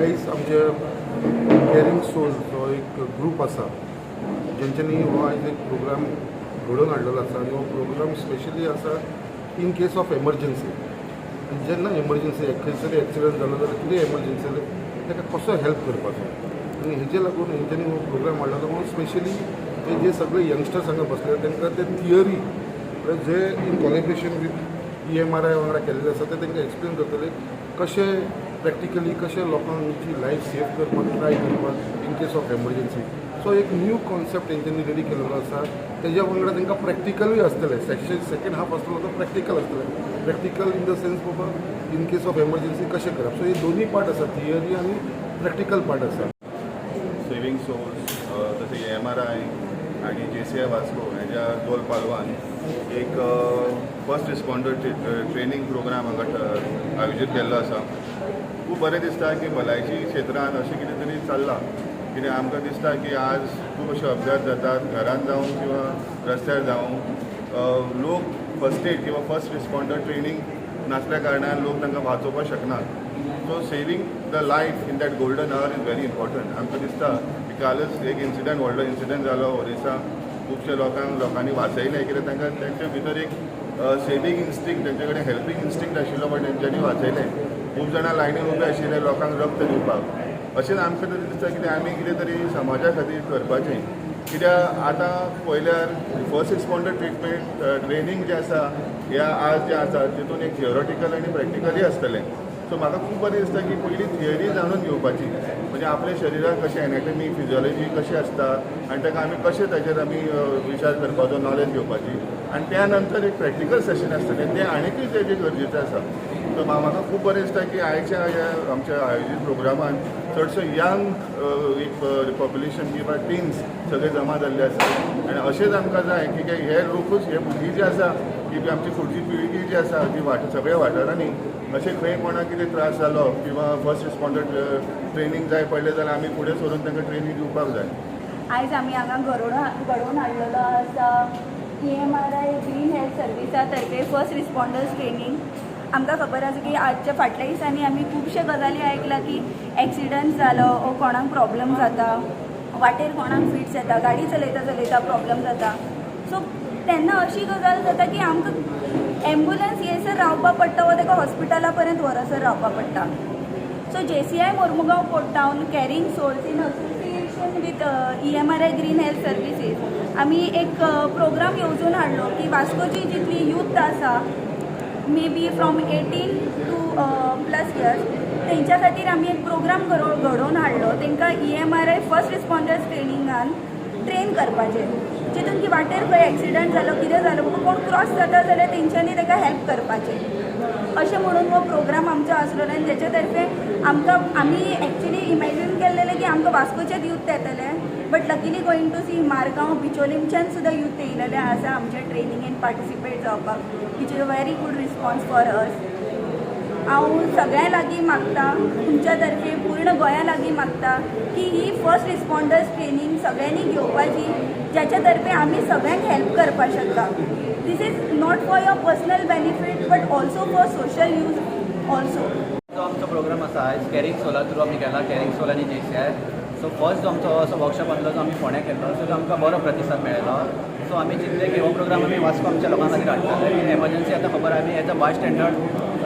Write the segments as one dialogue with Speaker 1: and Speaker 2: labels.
Speaker 1: आयज आमचे carrying soul जो एक ग्रूप आसा जेंच्यांनी हो आयज एक प्रोग्राम घडोवन हाडलेलो आसा आनी हो प्रोग्राम स्पेशली आसा इन केस ऑफ एमर्जन्सी. जेन्ना एमर्जन्सी खंयसरी एक्सिडंट जालो जाल्यार कितें एमर्जन्सी जाल्यार ताका कसो हेल्प करपाचो आनी हेजे लागून हेंच्यांनी हो प्रोग्राम हाडलेलो म्हणून स्पेशली जे सगळे यंगस्टर्स हांगा बसले तांकां ते थियरी जे इन कॉलेब्रेशन वीथ EMRI वांगडा केल्लें आसा ते तांकां एक्सप्लेन करतले कशें प्रॅक्टिकली कशें लोकांची लायफ सेव करपाक ट्राय करपाक in case of emergency. So एक न्यू कॉन्सेप्ट तेंच्यांनी रेडी केलेलो आसा. तेज्या वांगडा तांकां प्रॅक्टिकलूय आसतलें. सेकेंड हाफ आसतलो तो प्रॅक्टिकल आसतलें. प्रॅक्टिकल इन द सेन्स बाबा इन केस ऑफ एमर्जन्सी कशें करप. सो हे दोनी पार्ट आसा, थियरी आनी प्रॅक्टिकल पार्ट आसा.
Speaker 2: सेविंग सोर्स तसे EMRI आणि JCI वास्को ह्याच्या दोल पालवान एक फर्स्ट रिस्पॉन्डर ट्रेनिंग प्रोग्राम हांगा आयोजीत केल्लो आसा. खूब बरें दिसता की भलायकी क्षेत्रांत अशें कितें तरी चल्लां. कित्याक आमकां दिसता की आज खूब अशे अपघात जातात घरांत जावं किंवा रस्त्यार जावं. लोक फर्स्ट एड किंवा फर्स्ट रिस्पॉन्डर ट्रेनिंग नासल्या कारणान लोक तांकां वाचोवपाक शकनात. So saving the life in that golden hour is very important. आमकां दिसता की कालच एक इन्सिडंट व्हडलो इन्सिडंट जालो ओरिसा. खुबशे लोकांनी वाचयलें कित्याक तांकां तेंच्या भितर एक सेविंग इन्स्टिंक्ट तेंचे कडेन हेल्पिंग इन्स्टिंक्ट आशिल्लो बट तेंच्यांनी वाचयलें. खूब जाणां लायनीन उबे आशिल्ले लोकांक रक्त दिवपाक. अशें आमकां तरी दिसता की आमी कितें तरी समाजा खातीर करपाचें. कित्याक आतां पळयल्यार फर्स्ट रिस्पॉन्डर ट्रेनींग जें आसा ह्या आज जें आसा तितून एक थियोरेटिकल आनी प्रॅक्टिकली आसतलें. सो म्हाका खूब बरें दिसता की पयलीं थियरी जाणून घेवपाची म्हणजे आपल्या शरिराक कशें एनाटॉमी फिजियोलॉजी कशी आसता आनी ताका आमी कशें ताचेर आमी विचार करपाचो नॉलेज घेवपाची आनी त्या नंतर एक प्रॅक्टिकल सेशन आसतलें तें आनीकूय तेजें गरजेचें आसा. सो म्हाका खूब बरें दिसता की आयच्या ह्या आमच्या आयोजीत प्रोग्रामान चडशे यंग एक पॉप्युलेशन किंवा टिन्स सगळे जमा जाल्ले आसा आनी अशेंच आमकां जाय की हे लोकूच हे भुरगीं जी आसा की आमची फुडची पिळगी जी आसा ती सगळ्या वाठारांनी अशें खंय कोणाक कितें त्रास जालो किंवा फर्स्ट रिस्पॉन्डर ट्रेनींग जाय पडलें जाल्यार आमी फुडें सरून तांकां ट्रेनींग दिवपाक जाय.
Speaker 3: आयज आमी हांगा घडोवन हाडलेलो आसा EMRI ग्रीन हेल्थ सर्विसा तर्फे फर्स्ट रिस्पॉन्डर्स ट्रेनींग. आमकां खबर आसा की आजच्या फाटल्या दिसांनी आमी खुबशे गजाली आयकला की एक्सिडंट जालो वो कोणाक प्रॉब्लम जाता, वाटेर कोणाक फिट्स येता, गाडी चलयता प्रॉब्लम जाता. सो तेन्ना अशी गजाल जाता की आमकां एम्बुलन्स येयसर रावपाक पडटा वा ताका हॉस्पिटला पर्यंत व्हरसर रावपाक पडटा. So JCI Mormugao port town caring souls in association with EMRI green health services आमी एक प्रोग्राम येवजून हाडलो की वास्कोची जितली यूथ आसा may be from 18 to plus years तेंच्या खातीर आमी एक प्रोग्राम घडोवन हाडलो. तांकां EMRI फर्स्ट रिस्पॉन्डर्स ट्रेनिंगान ट्रेन करपाचें जितून की वाटेर खंय एक्सिडंट जालो कितें जालो कोण क्रॉस जाता जाल्यार तेंच्यांनी ताका हेल्प करपाचें अशें म्हणून हो प्रोग्राम आमचो आसलो आनी तेचे तर्फे आमी एक्चुली इमॅजिन केल्लें की आमकां वास्कोचेच यूथ येतले but luckily going to see Margao बिचोलीमच्यान सुद्दां यूथ येयलेले आसा आमच्या ट्रेनिंगेन पार्टिसिपेट जावपाक which is a very good response for us. हांव सगळ्यां लागीं मागता तुमच्या तर्फे पूर्ण गोंया लागीं मागता की ही फर्स्ट रिस्पॉन्डर्स ट्रेनींग सगळ्यांनी घेवपाची ज्याच्या तर्फे आमी सगळ्यांक हेल्प करपाक शकता. This is not for your personal benefit but also for social use also.
Speaker 4: जो आमचो प्रोग्राम आसा आयज कॅरिंग सोला थ्रू आमी केला कॅरिंग सोल आनी JCI. सो फर्स्ट जो आमचो असो वर्कशॉप आसलो जो आमी फोंड्या केल्लो सो तो आमकां बरो प्रतिसाद मेळ्ळो. सो आमी चिंतलें की हो प्रोग्राम आमी वास्को आमच्या लोकां खातीर हाडटले. एमर्जन्सी आतां खबर आमी एज अ बाय स्टँडर्ड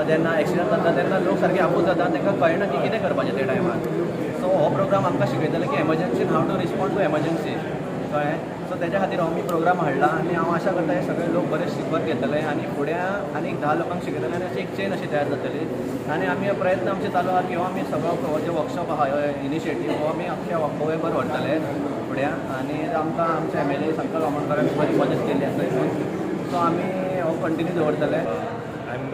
Speaker 4: जेन्ना एक्सिडंट जाता तेन्ना लोक सारके आपूस जाता तांकां कळना की कितें करपाचें त्या टायमार. सो हो प्रोग्राम आमकां शिकयतले की एमर्जन्सीन हाव टू रिस्पॉन्ड टू एमर्जन्सी कळ्ळें. सो तेच्या खातीर हांव प्रोग्राम हाडला आनी हांव आशा करता हे सगळे लोक बरे शिकत घेतले आनी फुडें आनीक 10 लोकांक शिकयतले आनी अशी एक चेन अशी तयार जातली. आनी आमी प्रयत्न आमचे चालू आहा की हो आमी सगळो जे वर्कशॉप आहा इनिशिएटीव हो आमी अख्ख्या गोंयभर व्हरतले फुडें. आनी आमकां आमचे MLA संकल्प आमोणकरान बरी मदत केल्ली आसा हितून. सो आमी हो कंटिन्यू दवरतले.
Speaker 5: I'm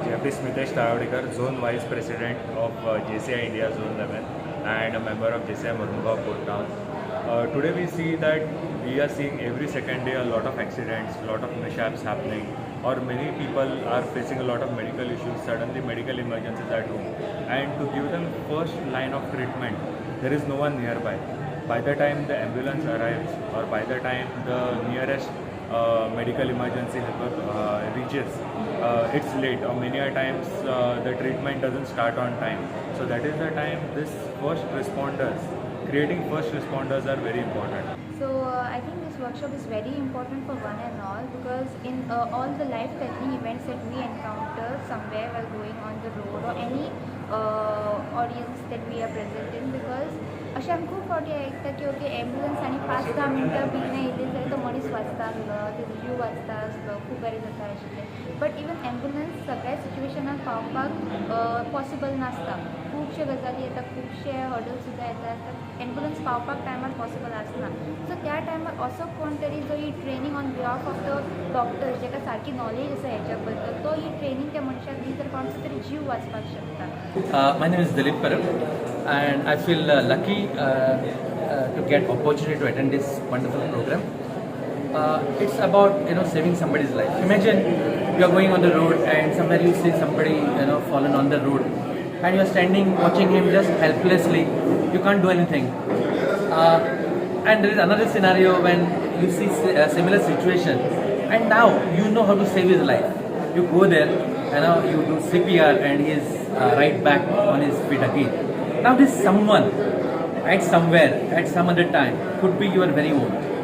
Speaker 5: Jeffrey Smitesh Tayodekar, Zone Vice President of JCI India Zone 11 and a member of JCI Mormugaon Port Town. Today we see that we are seeing every second day a lot of accidents, a lot of mishaps happening, or many people are facing a lot of medical issues, suddenly medical emergencies at home. And to give them first line of treatment, there is no one nearby. By the time the ambulance arrives or by the time the nearest medical emergency helper reaches, it's late or many a times the treatment doesn't start on time. So that is the time this first responders, creating first responders are very important.
Speaker 6: So I think this workshop is very important for one and all, because in all the life-threatening events that we encounter somewhere while going on the road, or any audience that we are present in, because अशें आमी खूब फावटी आयकता की okay ambulance आनी 5-10 मिनटां बेगीन येयली जाल्यार तो मनीस वाचता आसलो, तेजो जीव वाचता आसलो, खूब बरें जाता आशिल्लें. बट इवन एम्बुलन्स सगळ्या सिच्युएशनाक पावपाक पॉसिबल नासता. खुबशे गजाली येता, खुबशे हर्डल सुद्दां येता, एम्बुलन्स पावपाक टायमार पॉसिबल आसना. सो त्या टायमार असो कोण तरी जो ही training on behalf of the doctors, जेका सारकी नॉलेज आसा हेच्या बद्दल, तो ही ट्रेनींग त्या मनशाक दी जाल्यार कोणाचो तरी जीव वाचपाक शकता.
Speaker 4: My name is Dilip Param, and I feel lucky to get opportunity to attend this wonderful program. It's about saving somebody's life. Imagine you are going on the road and somewhere you see somebody fallen on the road, and you are standing watching him just helplessly. You can't do anything. And there is another scenario when you see a similar situation, and now you know how to save his life. You go there, you do CPR, and he is right back on his feet again. Now this someone at somewhere at some other time could be your very own.